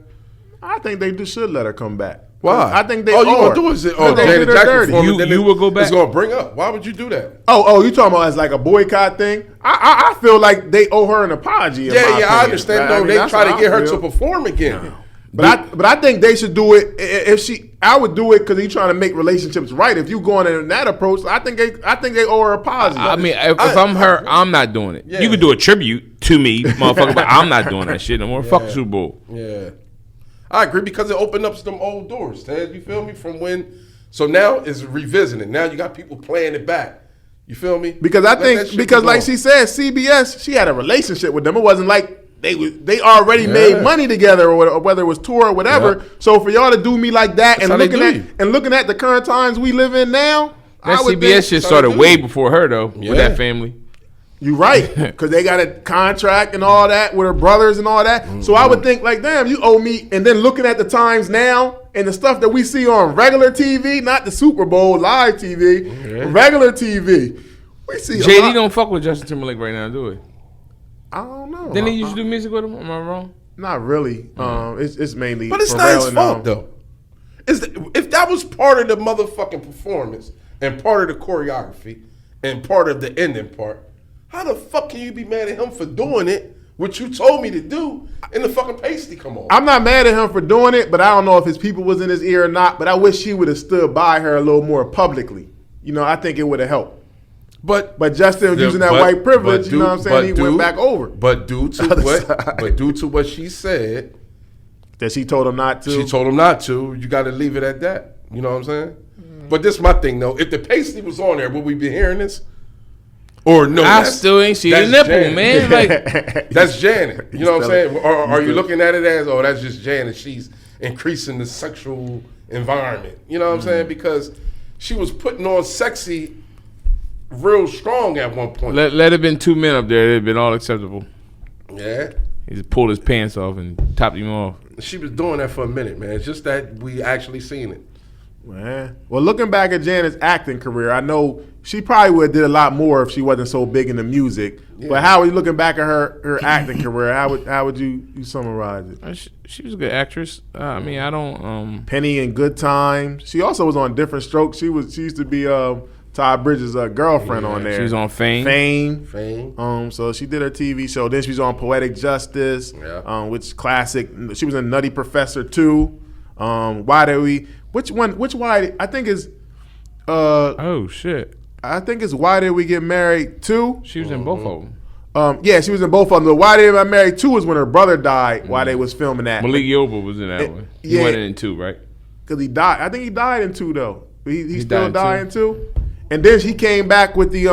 I think they should let her come back. Why? I think they you owe going her. to do is They Janet did her Jackson dirty. performance, then You will go back? It's going to bring up. Why would you do that? Oh, you talking about as like a boycott thing? I feel like they owe her an apology. in my I opinion. understand. No, they that's try to how get I her feel. to perform again. But I think they should do it. I would do it because he's trying to make relationships right. If you going in that approach, I think they owe her a apology. I mean, if I'm her, I'm not doing it. Yeah. You could do a tribute to me, motherfucker, but I'm not doing that shit no more. Fuck the Super Bowl. Yeah, I agree, because it opened up some old doors, Ted. You feel me? From when, so now it's revisiting. Now you got people playing it back. You feel me? because I Let that think shit because go like on. she said, CBS, she had a relationship with them. It wasn't like they already made money together, or whether it was tour or whatever. Yeah. So for y'all to do me like that That's how they looking at the current times we live in now, That I would CBS think, shit so started do. way before her though, with Yeah. that family. You right, because they got a contract and all that with her brothers and all that. So I would think like, damn, you owe me. And then looking at the times now and the stuff that we see on regular TV, not the Super Bowl live TV, regular TV, we see. JD don't fuck with Justin Timberlake right now, do he? I don't know. Didn't he used to do music with him? Am I wrong? Not really. It's mainly. But it's Pharrell not his and, fault though. If that was part of the motherfucking performance and part of the choreography and part of the ending part, how the fuck can you be mad at him for doing it, what you told me to do, and the fucking pasty come on? I'm not mad at him for doing it, but I don't know if his people was in his ear or not. But I wish he would have stood by her a little more publicly. I think it would have helped. But Justin was using that white privilege, you know what I'm saying? He went back over. But due to what she said, that she told him not to. She told him not to. You got to leave it at that. You know what I'm saying? But this is my thing though. If the pasty was on there, would we be hearing this? Or no? I still ain't see the nipple, Janet. man. Like that's Janet. You know what I'm saying? Or are you looking at it as, oh, that's just Janet? She's increasing the sexual environment. You know what I'm saying? Because she was putting on sexy real strong at one point. let it have been 2 men up there, it'd been all acceptable. Yeah. He just pulled his pants off and topped him off. She was doing that for a minute, man. It's just that we actually seen it. Man. Well, looking back at Janet's acting career, I know she probably would have did a lot more if she wasn't so big into music. Yeah. But how are you looking back at her acting career? How would you summarize it? She was a good actress. I mean, I don't. Penny in Good Times. She also was on Different Strokes. She used to be Todd Bridges' girlfriend on there. She was on Fame. So she did her TV show. Then she was on Poetic Justice, which classic. She was in Nutty Professor too. Why Did We? Which Why? I think is. Oh shit! I think it's Why Did We Get Married 2? She was in both of them. Yeah, she was in both of them. The Why Did We Get Married 2 was when her brother died while they was filming that. Malik Yoba was in that one. He went in 2, right? Because he died. I think he died in 2 though. He still died in 2. And then she came back with the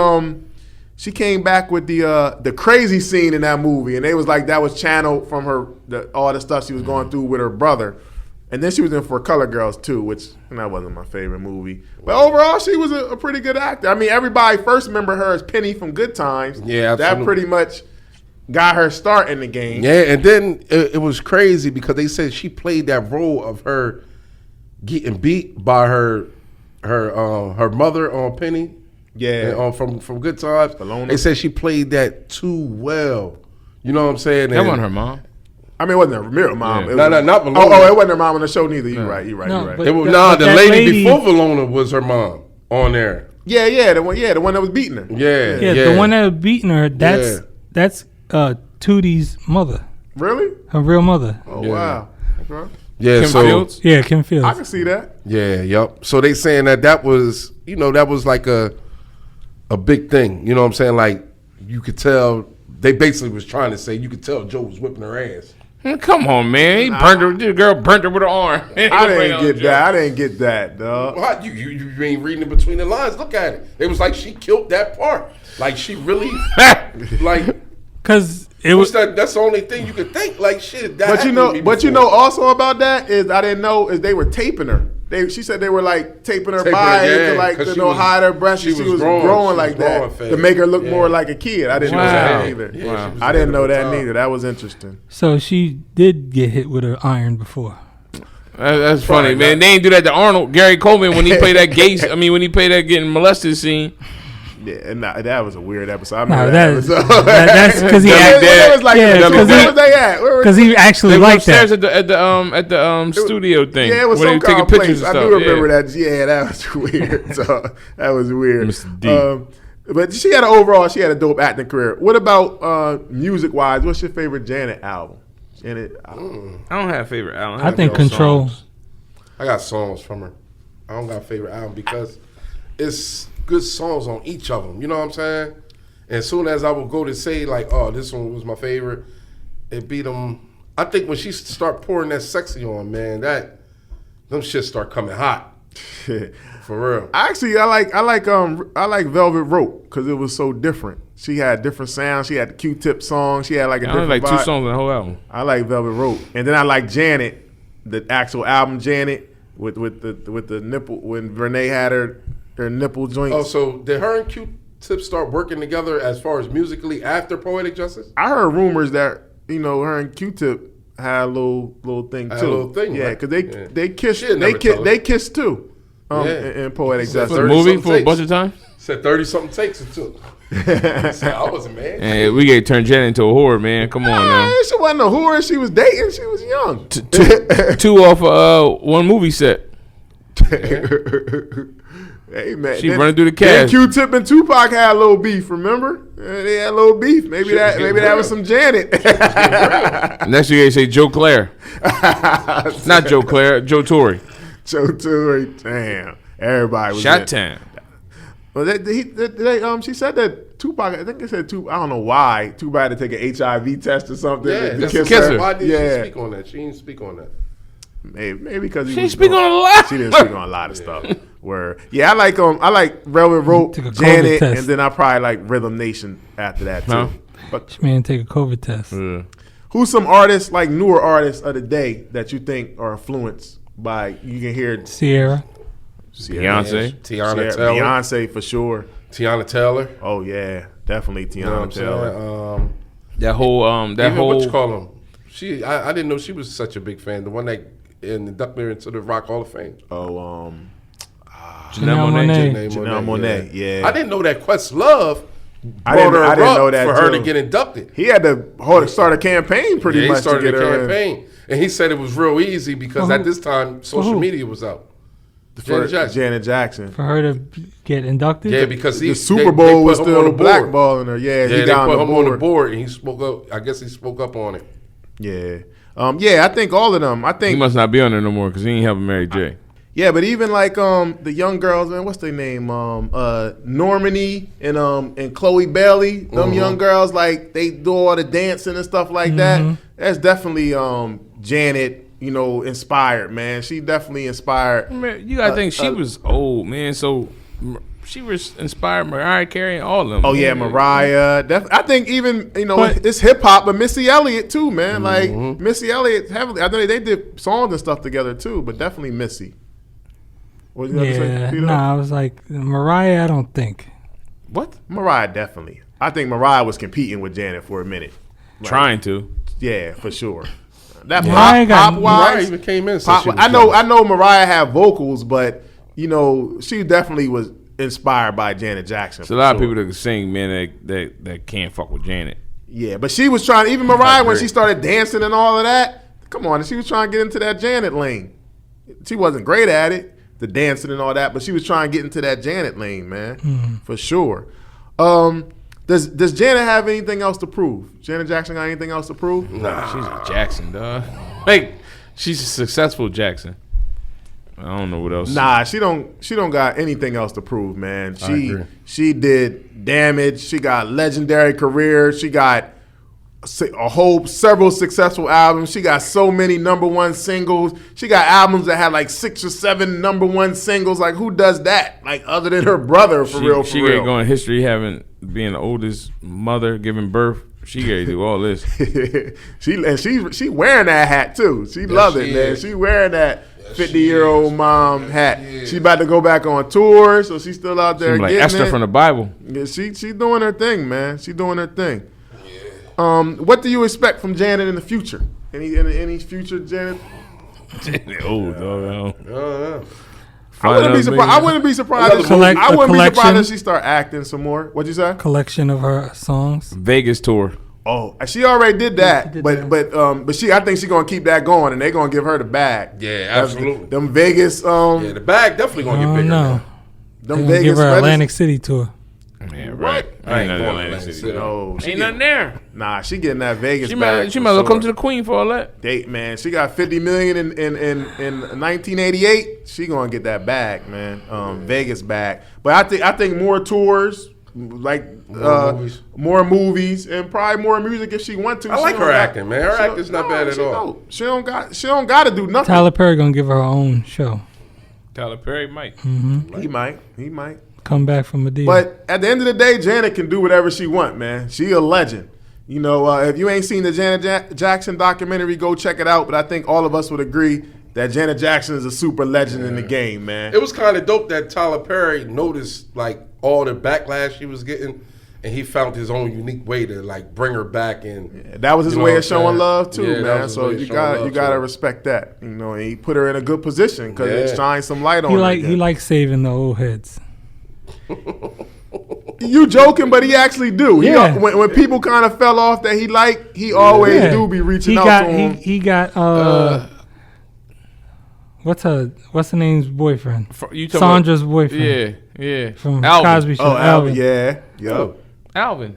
the crazy scene in that movie, and they was like that was channeled from all the stuff she was going through with her brother. And then she was in For Color Girls too, which that wasn't my favorite movie. But overall, she was a pretty good actor. I mean, everybody first remember her as Penny from Good Times. Yeah, absolutely. That pretty much got her start in the game. Yeah, and then it was crazy because they said she played that role of her getting beat by her mother on Penny. Yeah, from Good Times. Bologna. They said she played that too well. You know what I'm saying? That wasn't her mom. I mean, it wasn't her real mom. Yeah. No, not Bologna. Oh, it wasn't her mom on the show neither. You're right. No, but the lady before Bologna was her mom on there. Yeah, the one that was beating her. Yeah. The one that was beating her. That's Tootie's mother. Really? Her real mother. Oh wow. Okay. Yeah, Kim Fields? Yeah, Kim Fields. I can see that. Yeah, yep. So they saying that was, that was like a big thing. You know what I'm saying? Like you could tell they basically was trying to say you could tell Joe was whipping her ass. Come on, man. He burnt her. The girl burnt her with her arm. I didn't get that, dog. What? You ain't reading it between the lines. Look at it. It was like she killed that part. Like she really like. Because it was that's the only thing you could think. Like shit. But you know also about that is I didn't know is they were taping her. She said they were like taping her body to hide her breast. She was growing like that to make her look more like a kid. I didn't know that either. Yeah, I didn't know that neither. That was interesting. So she did get hit with an iron before. That's funny, man. They ain't do that to Arnold Gary Coleman when he played that when he played that getting molested scene. Yeah, and that was a weird episode. That's because he because he actually they liked upstairs that at the studio thing. Yeah, it was where some they were taking pictures. I do remember that. Yeah, that was weird. So that was weird. Mr. D. But she had a dope acting career. What about music wise? What's your favorite Janet album? Janet. I don't have a favorite album. I think Control. Songs. I got songs from her. I don't got a favorite album because it's good songs on each of them. You know what I'm saying? And as soon as I would go to say like, oh, this one was my favorite, it beat them. I think when she start pouring that sexy on, man, them shit start coming hot. For real. Actually, I like Velvet Rope because it was so different. She had different sounds. She had the Q-Tip song. She had like a different like vibe. 2 songs in the whole album. I like Velvet Rope, and then I like Janet, the actual album Janet with the nipple when Renee had her nipple joints. Oh, so did her and Q-Tip start working together as far as musically after Poetic Justice? I heard rumors that her and Q-Tip had a little thing too. A little thing, yeah, right? because they kissed. They They kissed too. In Poetic Justice. For the movie for a bunch of time. Said 30-something takes it took. I wasn't mad. Hey, we get turned Janet into a whore, man. Come on, man. She wasn't a whore. She was dating. She was young. 2 off one movie set. Hey man, she running through the cast. Q-Tip and Tupac had a little beef. Remember? They had a little beef. Maybe that was some Janet. Next year they say Joe Claire. Not Joe Claire. Joe Torre. Joe Torre. Damn. Everybody was Shot Town. Well, she said that Tupac. I think they said Tupac. I don't know why Tupac had to take an HIV test or something. Yeah, to that's kiss kiss her. her. Why did Yeah. she speak on that? She didn't speak on that. Maybe because She speak on a lot. She didn't speak on a lot of stuff. Where I like Velvet Rope, Took a COVID Janet, test. and then I probably like Rhythm Nation after that too. Huh? But This man take a COVID test. who's some artists, like newer artists of the day, that you think are influenced by? You can hear Sierra. Beyonce. Tiana Taylor. Beyonce for sure. Tiana Taylor. Oh yeah, definitely You know what Tiana I'm Taylor. saying? That whole Even what you call him? I didn't know she was such a big fan. The one that inducted her into the Rock Hall of Fame. Oh, Janelle Monáe. Janelle Monáe. Yeah. I didn't know that Questlove I brought didn't her know up that for her too. to get inducted. He had to start a campaign pretty He much to started get the her in. campaign, and he said it was real easy because at this time social who? media was out. For Janet Jackson. Janet Jackson. For her to get inducted? Yeah, because The Super Bowl was still blackballing her. Yeah, Yeah, he they got put on him the on the board. board, and he spoke up. I guess he spoke up on it. Yeah. I think all of them. I He think must not be on there no more because he ain't have a Mary J. yeah, but even like the young girls, man, what's their name? Normani and Chloe Bailey. Them young girls, like they do all the dancing and stuff like that. That's definitely Janet, inspired, man. She definitely inspired. Man, you gotta think she was old, man. So she was inspired Mariah Carey and all of them. Oh yeah, man. Mariah. I think even But- it's hip hop, but Missy Elliott too, man. Like Missy Elliott heavily. I know they did songs and stuff together too, but definitely Missy. What you got to say, Yeah. Peter? Nah, I was like, Mariah, I don't think. What? Mariah definitely. I think Mariah was competing with Janet for a minute. Like, Trying to. Yeah, for sure. That Mariah got- pop Mariah wise, even came in. pop, I know Mariah had vocals, but she definitely was inspired by Janet Jackson. There's a lot of people that can sing, man, that can't fuck with Janet. Yeah, but she was trying. Even Mariah, when agree. she started dancing and all of that, come on, she was trying to get into that Janet lane. She wasn't great at it, the dancing and all that, but she was trying to get into that Janet lane, man, for sure. Does Janet have anything else to prove? Janet Jackson got anything else to prove? Nah, she's a Jackson, dog. Like, she's a successful Jackson. I don't know what else. Nah, she don't got anything else to prove, man. agree. She did damage. She got legendary career. She got several successful albums. She got so many #1 singles. She got albums that had like 6 or 7 #1 singles. Like, who does that? Like, other than her brother, for real. She could go in history being the oldest mother giving birth. She got to do all this. she wearing that hat too. She love it, she man. is. She wearing that she 50-year-old mom hat. She about to go back on tour, so she's still out there She's like getting Esther it. from the Bible. Yeah, she doing her thing, man. She doing her thing. What do you expect from Janet in the future? Any future Janet? Oh, dog. I wouldn't be surprised. I wouldn't be surprised. If Collect- I wouldn't a be surprised collection. if she start acting some more. What'd you say? Collection of her songs. Vegas tour. Oh, she already did that. She did but I think she's gonna keep that going, and they're gonna give her the bag. Yeah, That's absolutely. them Vegas. Yeah, the bag definitely gonna get Oh bigger. no. now. Them They're gonna Vegas. give her Vegas- Atlantic City tour. Man, What? right. I ain't nothing going in to Atlantic Atlantic City. City. No, she Ain't nothing there. Nah, she getting that Vegas She bag. might for as well come sure. to the Queen for all that. Man, she got $50 million in 1988. She gonna get that bag, man. Vegas bag. But I think more tours, like more movies, and probably more music if she want to. I like her acting, man. Her she don't- acting's not no, bad at she all. don't. She don't got to do nothing. Tyler Perry gonna give her own show. Tyler Perry might. He might. Come back from a deal. But at the end of the day, Janet can do whatever she want, man. She a legend. If you ain't seen the Janet Jackson documentary, go check it out. But I think all of us would agree that Janet Jackson is a super legend in the game, man. It was kind of dope that Tyler Perry noticed like all the backlash she was getting, and he found his own unique way to like bring her back in. That was his You know way what of I'm showing saying? love too, Yeah, that man. was his So way of you showing got love, to so. respect that, and he put her in a good position because it Yeah. shines some light on he her. like again. he likes saving the old heads. You joking, but he actually do. Yeah. When people kind of fell off that he always Yeah. do be reaching He out got to him. he got what's the name's boyfriend? You talking Sandra's boyfriend. Yeah. From Alvin. Cosby Show. Oh, Alvin. yeah, yo, Alvin.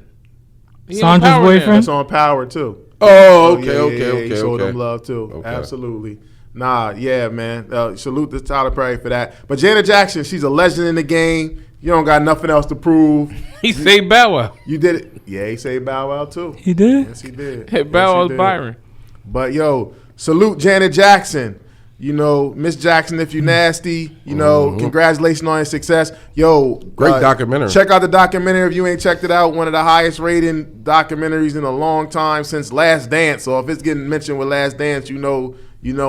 He in Sandra's Power boyfriend? that's on Power too. Oh, Yeah, okay. he showed them love too. Okay. Absolutely. Nah, yeah, man. Salute to Tyler Perry for that. But Janet Jackson, she's a legend in the game. You don't got nothing else to prove. He saved Bow Wow. You did it. Yeah, he saved Bow Wow too. He did? Yes, he did. Hey, Bow Yes, he Wow's did. Byron. But yo, salute Janet Jackson. You know, Miss Jackson, if you nasty, you know, congratulations on your success. Yo, Great documentary. Check out the documentary if you ain't checked it out. One of the highest rated documentaries in a long time since Last Dance. So if it's getting mentioned with Last Dance, you know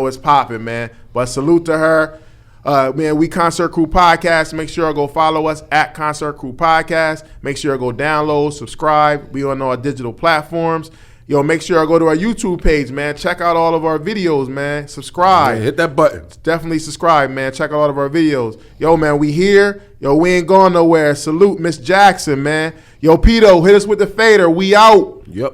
it's popping, man. But salute to her. Man, we Concert Crew Podcast. Make sure to go follow us at Concert Crew Podcast. Make sure to go download, subscribe. We on our digital platforms. Yo, make sure I go to our YouTube page, man. Check out all of our videos, man. Subscribe. Yeah, hit that button. Definitely subscribe, man. Check out all of our videos. Yo, man, we here. Yo, we ain't going nowhere. Salute Miss Jackson, man. Yo, Pito, hit us with the fader. We out. Yep.